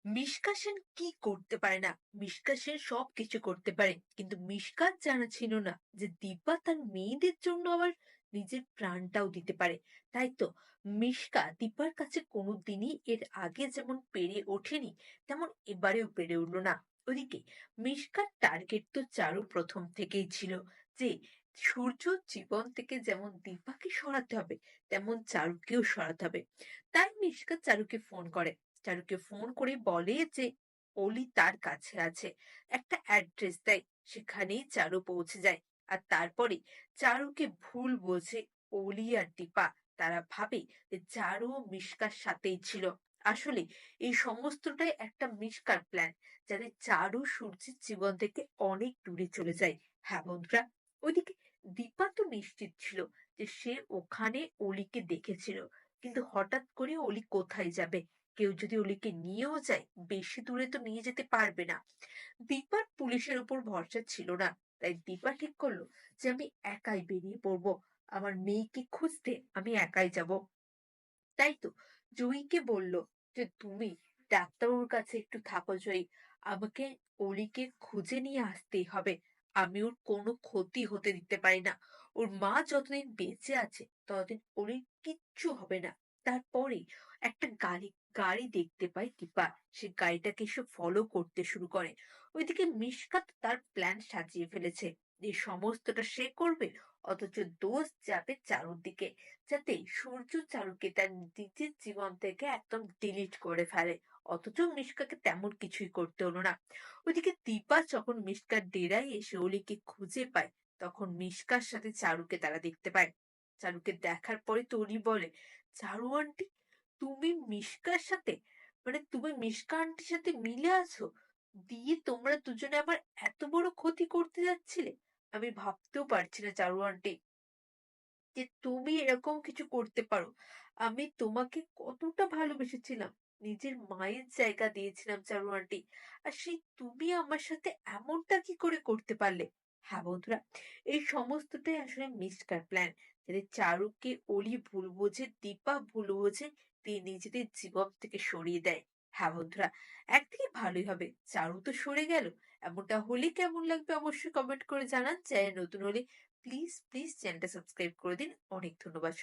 মিশকা সেন কি করতে পারে না? মিশকা সেন সবকিছু করতে পারে। কিন্তু মিশকার জানা ছিল না যে দিব্যা তার মেয়েদের জন্য আবার নিজের প্রাণটাও দিতে পারে। তাই তো মিশকা দিব্যার কাছে কোনোদিনই এর আগে যেমন পেরে ওঠেনি, তেমন এবারেও পেরে উঠল না। ওদিকে মিশকার টার্গেট তো চারু প্রথম থেকেই ছিল যে সূর্য জীবন থেকে যেমন দিব্যাকে সরাতে হবে, তেমন চারুকেও সরাতে হবে। তাই মিশকা চারুকে ফোন করে। চারুকে ফোন করে বলে যে অলি তার কাছে আছে। একটা অ্যাড্রেস দেয়, সেখানেই চারু পৌঁছে যায়। আর তারপরে চারুকে ভুল বোঝে অলি আর দীপা। তারা ভাবে যে চারু মিশকার সাথেই ছিল। আসলে এই সমস্তটাই একটা মিশকার প্ল্যান, যাতে চারু সূর্যের জীবন থেকে অনেক দূরে চলে যায়। হ্যাঁ বন্ধুরা, ওইদিকে দীপা তো নিশ্চিত ছিল যে সে ওখানে অলিকে দেখেছিল, কিন্তু হঠাৎ করে অলি কোথায় যাবে? কেউ যদি অলিকে নিয়েও যায়, বেশি দূরে তো নিয়ে যেতে পারবে না। দীপার পুলিশের উপর ভরসা ছিল না। তাই দীপা ঠিক করলো যে আমি একাই বেরিয়ে পড়বো। আমার মেয়েকে খুঁজতে আমি একাই যাব। তাই তো জয়ীকে বলল যে তুমি ডাক্তারবাবুর কাছে একটু থাকো জয়ী, আমাকে অলিকে খুঁজে নিয়ে আসতেই হবে। আমি ওর কোনো ক্ষতি হতে দিতে পারি না। ওর মা যতদিন বেঁচে আছে ততদিন ওর কিচ্ছু হবে না। তারপরে একটা গাড়ি গাড়ি দেখতে পায় দীপা। সে গাড়িটাকে এসে ফলো করতে শুরু করে। ওইদিকে মিশকাত তার প্ল্যান সাজিয়ে ফেলেছে যে সমস্তটা সে করবে, অথচ দোষ যাবে চারুর দিকে, যাতে সূর্য চারুকে তার নিজের জীবন থেকে একদম ডিলিট করে ফেলে। অথচ মিশকাকে তেমন কিছুই করতে হলো না। ওইদিকে দীপা যখন মিশকার ডেরায় এসে অলিকে খুঁজে পায়, তখন মিশকার সাথে চারুকে তারা দেখতে পায়। চারুকে দেখার পরে তরি বলে, চারু আন্টি, তুমি মিশকার সাথে, মানে তুমি মিশকা আন্টির সাথে মিলে আছো? দিয়ে তোমরা দুজনে আমার এত বড় ক্ষতি করতে যাচ্ছিলে? আমি ভাবতেও পারছি না চারু আন্টি যে তুমি এরকম কিছু করতে পারো। আমি তোমাকে কতটা ভালোবেসেছিলাম, নিজের মায়ের জায়গা দিয়েছিলাম চারু আন্টি। আর সেই তুমি আমার সাথে এমনটা কি করে করতে পারলে? হ্যাঁ বন্ধুরা, এই সমস্তটাই আসলে মিসকার প্ল্যান, যাতে চারুকে অলি ভুল বোঝে, দীপা ভুল বোঝে, দিয়ে নিজেদের জীবন থেকে সরিয়ে দেয়। হ্যাঁ বন্ধুরা, একদিকে ভালোই হবে, চারু তো সরে গেল। এমনটা হলে কেমন লাগবে অবশ্যই কমেন্ট করে জানান। চ্যানেল নতুন হলে প্লিজ প্লিজ চ্যানেলটা সাবস্ক্রাইব করে দিন। অনেক ধন্যবাদ।